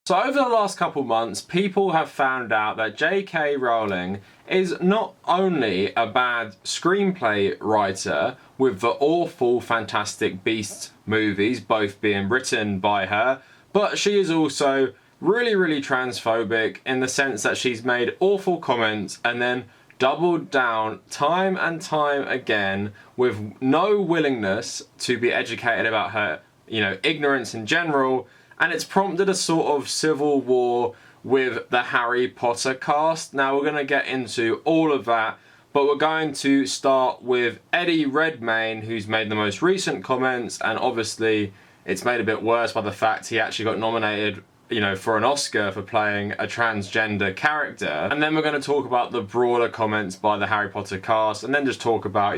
So over the last couple months, people have found out that JK Rowling is not only a bad screenplay writer with the awful Fantastic Beasts movies both being written by her, but she is also really transphobic in the sense that she's made awful comments and then doubled down time and time again with no willingness to be educated about her, ignorance in general. And it's prompted a sort of civil war with the Harry Potter cast. Now we're going to get into all of that, but we're going to start with Eddie Redmayne, who's made the most recent comments, and obviously it's made a bit worse by the fact he actually got nominated, for an Oscar for playing a transgender character. And then we're going to talk about the broader comments by the Harry Potter cast, and then just talk about,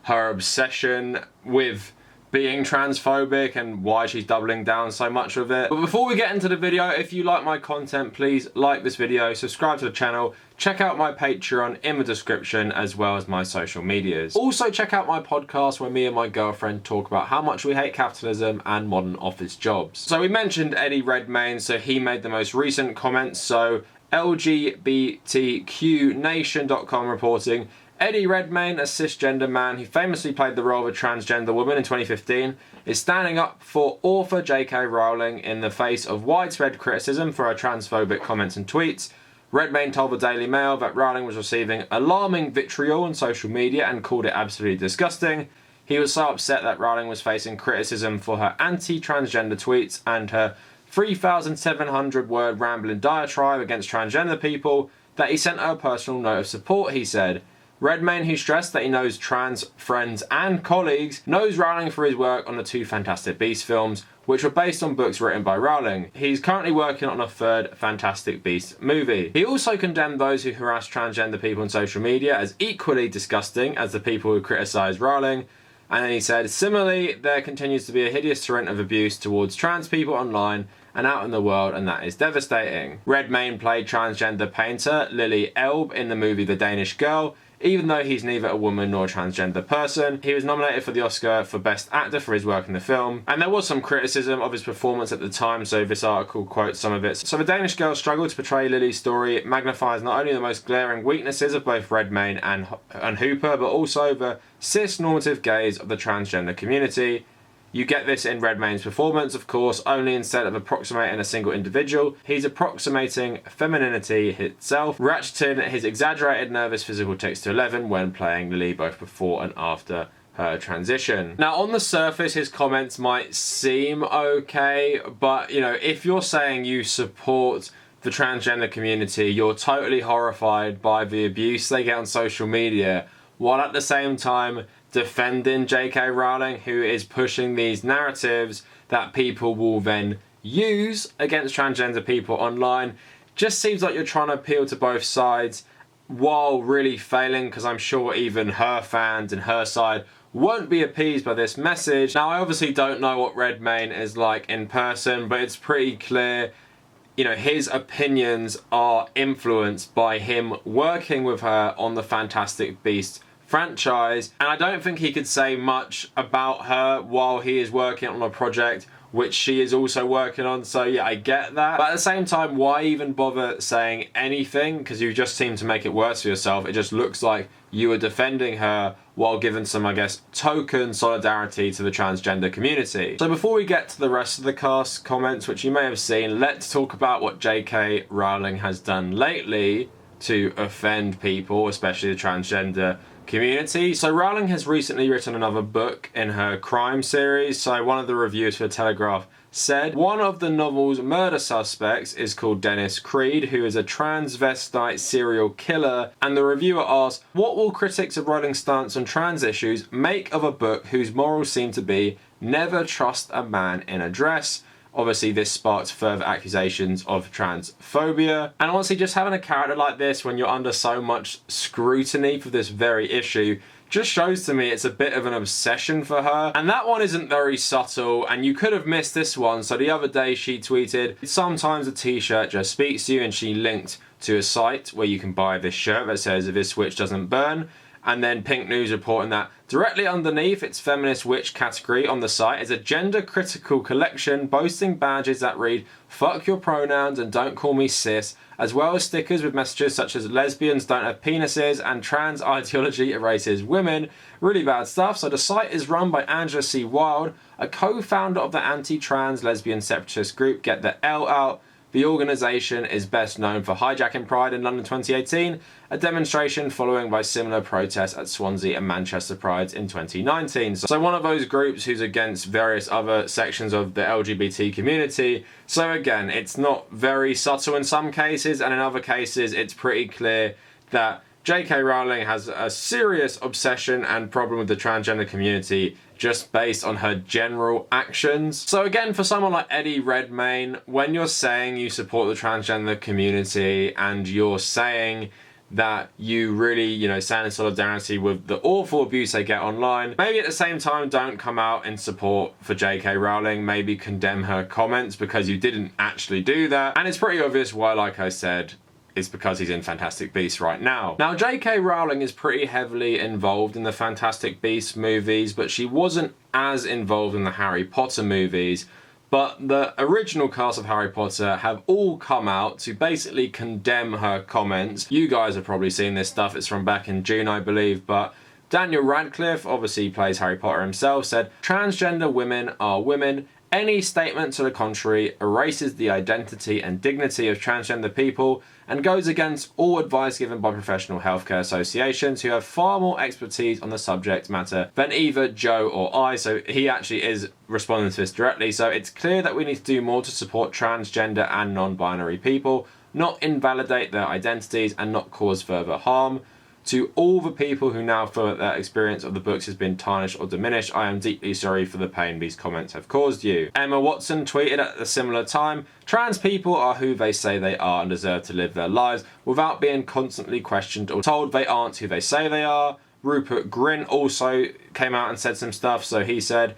her obsession with being transphobic and why she's doubling down so much with it. But before we get into the video, if you like my content, please like this video, subscribe to the channel, check out my Patreon in the description, as well as my social medias. Also check out my podcast where me and my girlfriend talk about how much we hate capitalism and modern office jobs. So we mentioned Eddie Redmayne, so he made the most recent comments. So LGBTQnation.com reporting, Eddie Redmayne, a cisgender man who famously played the role of a transgender woman in 2015, is standing up for author JK Rowling in the face of widespread criticism for her transphobic comments and tweets. Redmayne told the Daily Mail that Rowling was receiving alarming vitriol on social media and called it absolutely disgusting. He was so upset that Rowling was facing criticism for her anti-transgender tweets and her 3,700-word rambling diatribe against transgender people that he sent her a personal note of support, he said. Redmayne, who stressed that he knows trans friends and colleagues, knows Rowling for his work on the two Fantastic Beasts films, which were based on books written by Rowling. He's currently working on a third Fantastic Beasts movie. He also condemned those who harass transgender people on social media as equally disgusting as the people who criticise Rowling. And then he said, similarly, there continues to be a hideous torrent of abuse towards trans people online and out in the world, and that is devastating. Redmayne played transgender painter Lily Elbe in the movie The Danish Girl. Even though he's neither a woman nor a transgender person, he was nominated for the Oscar for Best Actor for his work in the film. And there was some criticism of his performance at the time, so this article quotes some of it. So The Danish Girl struggled to portray Lily's story. It magnifies not only the most glaring weaknesses of both Redmayne and Hooper, but also the cis-normative gaze of the transgender community. You get this in Redmayne's performance, of course, only instead of approximating a single individual, he's approximating femininity itself, ratcheting his exaggerated nervous physical tics to 11 when playing Lily both before and after her transition. Now, on the surface, his comments might seem okay, but, if you're saying you support the transgender community, you're totally horrified by the abuse they get on social media, while at the same time defending JK Rowling, who is pushing these narratives that people will then use against transgender people online. Just seems like you're trying to appeal to both sides while really failing, because I'm sure even her fans and her side won't be appeased by this message. Now, I obviously don't know what Redmayne is like in person, but it's pretty clear, his opinions are influenced by him working with her on the Fantastic Beasts franchise, and I don't think he could say much about her while he is working on a project which she is also working on. So yeah, I get that, but at the same time, why even bother saying anything? Because you just seem to make it worse for yourself. It just looks like you were defending her while giving some, I guess, token solidarity to the transgender community. So before we get to the rest of the cast comments, which you may have seen, let's talk about what JK Rowling has done lately to offend people, especially the transgender community. So Rowling has recently written another book in her crime series. So one of the reviewers for The Telegraph said one of the novel's murder suspects is called Dennis Creed, who is a transvestite serial killer, and the reviewer asked, what will critics of Rowling's stance on trans issues make of a book whose morals seem to be never trust a man in a dress? Obviously, this sparked further accusations of transphobia. And honestly, just having a character like this when you're under so much scrutiny for this very issue just shows to me it's a bit of an obsession for her. And that one isn't very subtle, and you could have missed this one. So the other day she tweeted, sometimes a t-shirt just speaks to you, and she linked to a site where you can buy this shirt that says, this witch doesn't burn. And then Pink News reporting that directly underneath its feminist witch category on the site is a gender critical collection boasting badges that read "fuck your pronouns and don't call me cis," as well as stickers with messages such as "lesbians don't have penises" and "trans ideology erases women." Really bad stuff. So the site is run by Angela C. Wilde, a co-founder of the anti-trans lesbian separatist group Get the L Out. The organisation is best known for hijacking Pride in London 2018, a demonstration following by similar protests at Swansea and Manchester Prides in 2019. So one of those groups who's against various other sections of the LGBT community. So again, it's not very subtle in some cases, and in other cases it's pretty clear that JK Rowling has a serious obsession and problem with the transgender community just based on her general actions. So again, for someone like Eddie Redmayne, when you're saying you support the transgender community and you're saying that you really, stand in solidarity with the awful abuse they get online, maybe at the same time don't come out in support for JK Rowling, maybe condemn her comments because you didn't actually do that. And it's pretty obvious why, like I said, it's because he's in Fantastic Beasts right now. Now, JK Rowling is pretty heavily involved in the Fantastic Beasts movies, but she wasn't as involved in the Harry Potter movies. But the original cast of Harry Potter have all come out to basically condemn her comments. You guys have probably seen this stuff, it's from back in June, I believe, but Daniel Radcliffe, obviously plays Harry Potter himself, said, "Transgender women are women. Any statement to the contrary erases the identity and dignity of transgender people and goes against all advice given by professional healthcare associations who have far more expertise on the subject matter than either Joe or I." So he actually is responding to this directly. So it's clear that we need to do more to support transgender and non-binary people, not invalidate their identities and not cause further harm. To all the people who now feel that their experience of the books has been tarnished or diminished, I am deeply sorry for the pain these comments have caused you. Emma Watson tweeted at a similar time, "Trans people are who they say they are and deserve to live their lives without being constantly questioned or told they aren't who they say they are." Rupert Grint also came out and said some stuff, so he said,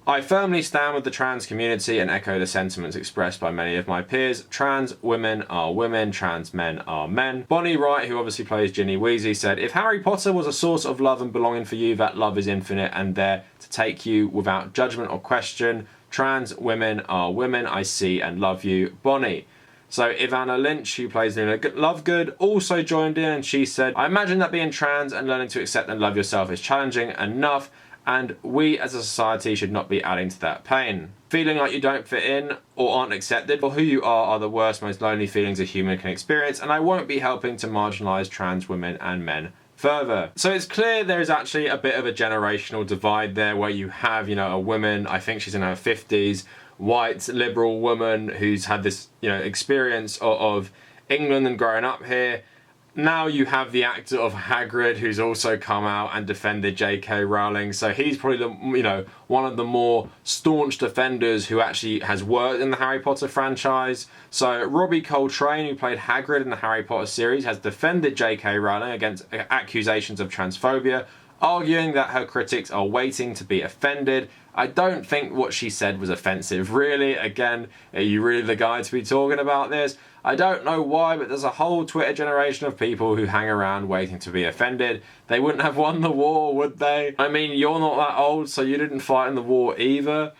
"I firmly stand with the trans community and echo the sentiments expressed by many of my peers. Trans women are women, trans men are men." Bonnie Wright, who obviously plays Ginny Weasley, said, "If Harry Potter was a source of love and belonging for you, that love is infinite and there to take you without judgment or question. Trans women are women. I see and love you, Bonnie." So Ivana Lynch, who plays Luna Lovegood, also joined in and she said, "I imagine that being trans and learning to accept and love yourself is challenging enough, and we as a society should not be adding to that pain. Feeling like you don't fit in or aren't accepted for who you are the worst, most lonely feelings a human can experience, and I won't be helping to marginalise trans women and men further." So it's clear there is actually a bit of a generational divide there where you have, a woman, I think she's in her 50s, white liberal woman who's had this, experience of England and growing up here. Now you have the actor of Hagrid who's also come out and defended JK Rowling, so he's probably the one of the more staunch defenders who actually has worked in the Harry Potter franchise. So Robbie Coltrane, who played Hagrid in the Harry Potter series, has defended JK Rowling against accusations of transphobia, arguing that her critics are waiting to be offended. I don't think what she said was offensive, really. Again, are you really the guy to be talking about this? I don't know why, but there's a whole Twitter generation of people who hang around waiting to be offended. They wouldn't have won the war, would they? I mean, you're not that old, so you didn't fight in the war either.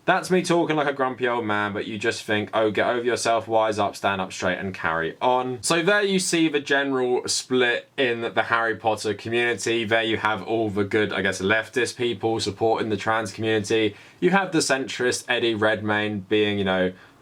That's me talking like a grumpy old man, but you just think, oh, get over yourself, wise up, stand up straight and carry on. So there you see the general split in the Harry Potter community. There you have all the good, leftist people supporting the trans community. You have the centrist Eddie Redmayne being,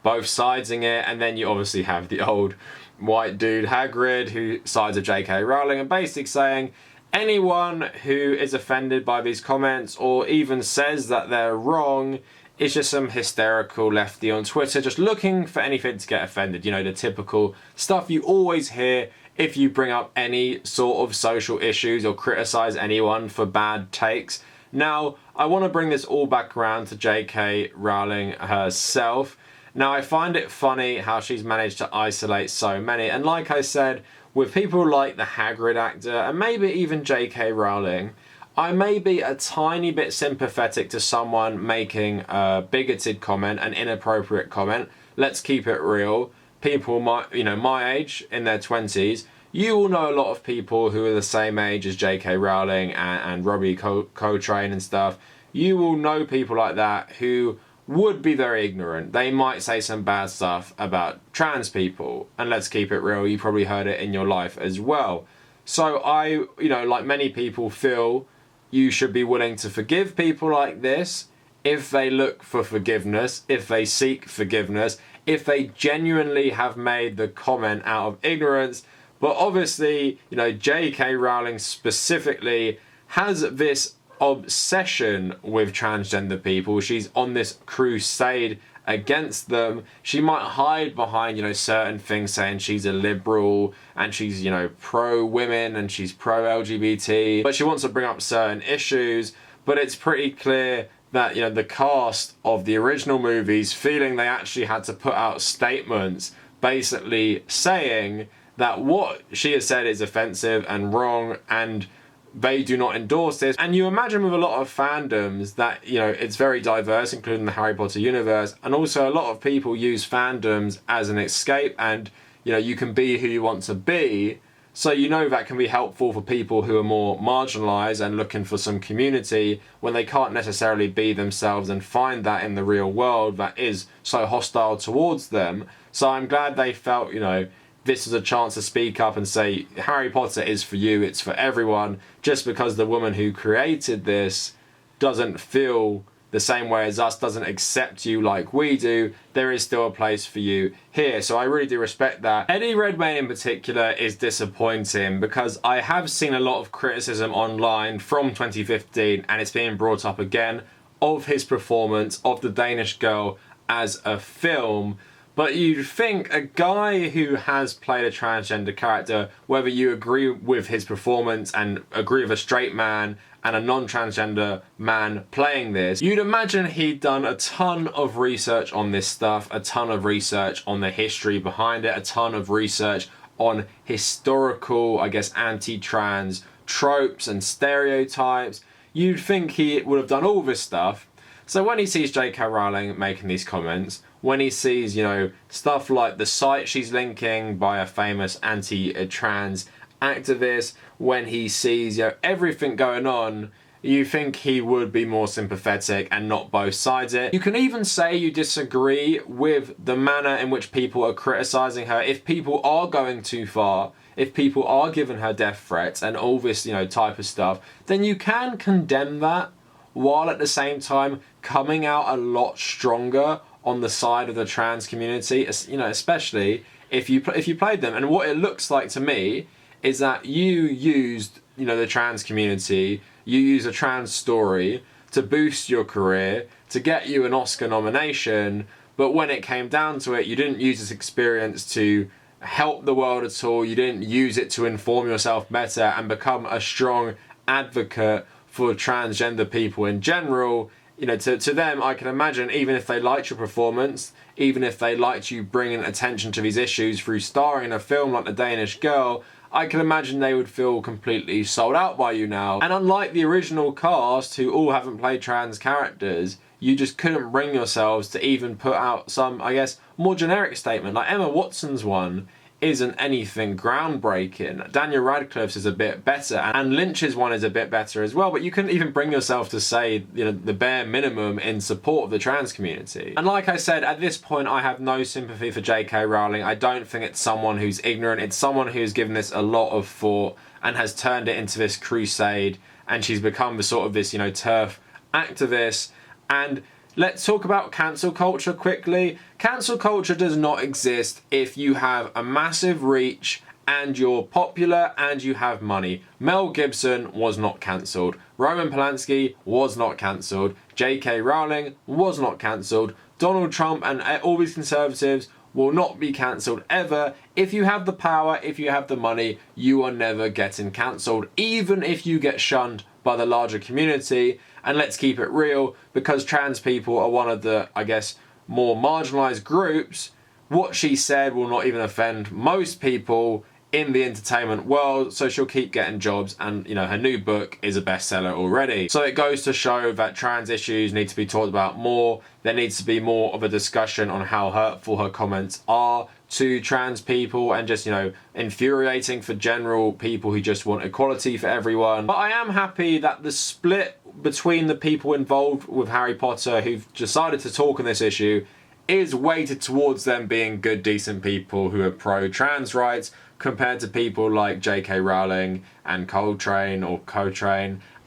both sidesing it, and then you obviously have the old white dude Hagrid who sides with JK Rowling and basically saying anyone who is offended by these comments or even says that they're wrong is just some hysterical lefty on Twitter just looking for anything to get offended. The typical stuff you always hear if you bring up any sort of social issues or criticize anyone for bad takes. Now, I want to bring this all back around to JK Rowling herself. Now, I find it funny how she's managed to isolate so many, and like I said, with people like the Hagrid actor, and maybe even JK Rowling, I may be a tiny bit sympathetic to someone making a bigoted comment, an inappropriate comment. Let's keep it real. People my age, in their 20s, you will know a lot of people who are the same age as JK Rowling and Robbie Coltrane and stuff. You will know people like that who would be very ignorant. They might say some bad stuff about trans people, and let's keep it real, you probably heard it in your life as well. So I, you know, like many people, feel you should be willing to forgive people like this if they look for forgiveness, if they seek forgiveness, if they genuinely have made the comment out of ignorance. But obviously, you know, JK Rowling specifically has this obsession with transgender people. She's on this crusade against them. She might hide behind, you know, certain things, saying she's a liberal and she's, you know, pro-women and she's pro-LGBT, but she wants to bring up certain issues. But it's pretty clear that, you know, the cast of the original movies, feeling they actually had to put out statements basically saying that what she has said is offensive and wrong, and they do not endorse this. And you imagine with a lot of fandoms that, you know, it's very diverse, including the Harry Potter universe, and also a lot of people use fandoms as an escape, and, you know, you can be who you want to be. So you know that can be helpful for people who are more marginalised and looking for some community when they can't necessarily be themselves and find that in the real world that is so hostile towards them. So I'm glad they felt, you know, this is a chance to speak up and say Harry Potter is for you, it's for everyone. Just because the woman who created this doesn't feel the same way as us, doesn't accept you like we do, there is still a place for you here. So I really do respect that. Eddie Redmayne in particular is disappointing because I have seen a lot of criticism online from 2015, and it's being brought up again, of his performance of The Danish Girl as a film. But you'd think a guy who has played a transgender character, whether you agree with his performance and agree with a straight man and a non-transgender man playing this, you'd imagine he'd done a ton of research on this stuff, a ton of research on the history behind it, a ton of research on historical, I guess, anti-trans tropes and stereotypes. You'd think he would have done all this stuff. So when he sees JK Rowling making these comments, when he sees, you know, stuff like the site she's linking by a famous anti-trans activist, when he sees, you know, everything going on, you think he would be more sympathetic and not both sides it. You can even say you disagree with the manner in which people are criticising her. If people are going too far, if people are giving her death threats and all this, you know, type of stuff, then you can condemn that, while at the same time coming out a lot stronger on the side of the trans community, you know, especially if you played them. And what it looks like to me is that you used, you know, the trans community, you use a trans story to boost your career, to get you an Oscar nomination, but when it came down to it, you didn't use this experience to help the world at all. You didn't use it to inform yourself better and become a strong advocate for transgender people in general. You know, to them, I can imagine, even if they liked your performance, even if they liked you bringing attention to these issues through starring in a film like The Danish Girl, I can imagine they would feel completely sold out by you now. And unlike the original cast, who all haven't played trans characters, you just couldn't bring yourselves to even put out some, I guess, more generic statement. Like Emma Watson's one isn't anything groundbreaking. Daniel Radcliffe's is a bit better, and Lynch's one is a bit better as well, but you couldn't even bring yourself to say, you know, the bare minimum in support of the trans community. And like I said, at this point I have no sympathy for JK Rowling. I don't think it's someone who's ignorant. It's someone who's given this a lot of thought and has turned it into this crusade, and she's become the sort of this, you know, TERF activist. And let's talk about cancel culture quickly. Cancel culture does not exist if you have a massive reach and you're popular and you have money. Mel Gibson was not cancelled. Roman Polanski was not cancelled. JK Rowling was not cancelled. Donald Trump and all these conservatives will not be cancelled ever. If you have the power, if you have the money, you are never getting cancelled, even if you get shunned by the larger community. And let's keep it real, because trans people are one of the, I guess, more marginalised groups, what she said will not even offend most people in the entertainment world, so she'll keep getting jobs, and you know, her new book is a bestseller already. So it goes to show that trans issues need to be talked about more. There needs to be more of a discussion on how hurtful her comments are to trans people, and just, you know, infuriating for general people who just want equality for everyone. But I am happy that the split between the people involved with Harry Potter who've decided to talk on this issue is weighted towards them being good, decent people who are pro-trans rights, compared to people like JK Rowling and Coltrane,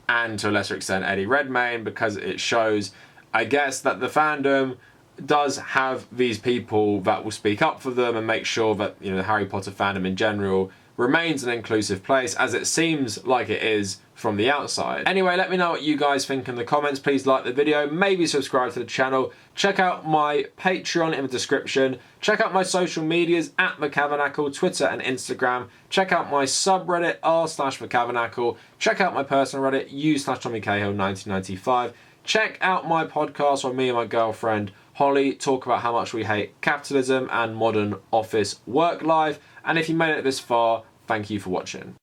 and to a lesser extent Eddie Redmayne, because it shows, I guess, that the fandom does have these people that will speak up for them and make sure that, you know, the Harry Potter fandom in general remains an inclusive place, as it seems like it is from the outside. Anyway, let me know what you guys think in the comments. Please like the video, maybe subscribe to the channel, check out my Patreon in the description, check out my social medias at the Kavernacle, Twitter and Instagram, check out my subreddit r/theKavernacle, check out my personal Reddit u/TommyCahill1995, check out my podcast where me and my girlfriend Holly talk about how much we hate capitalism and modern office work life. And if you made it this far, thank you for watching.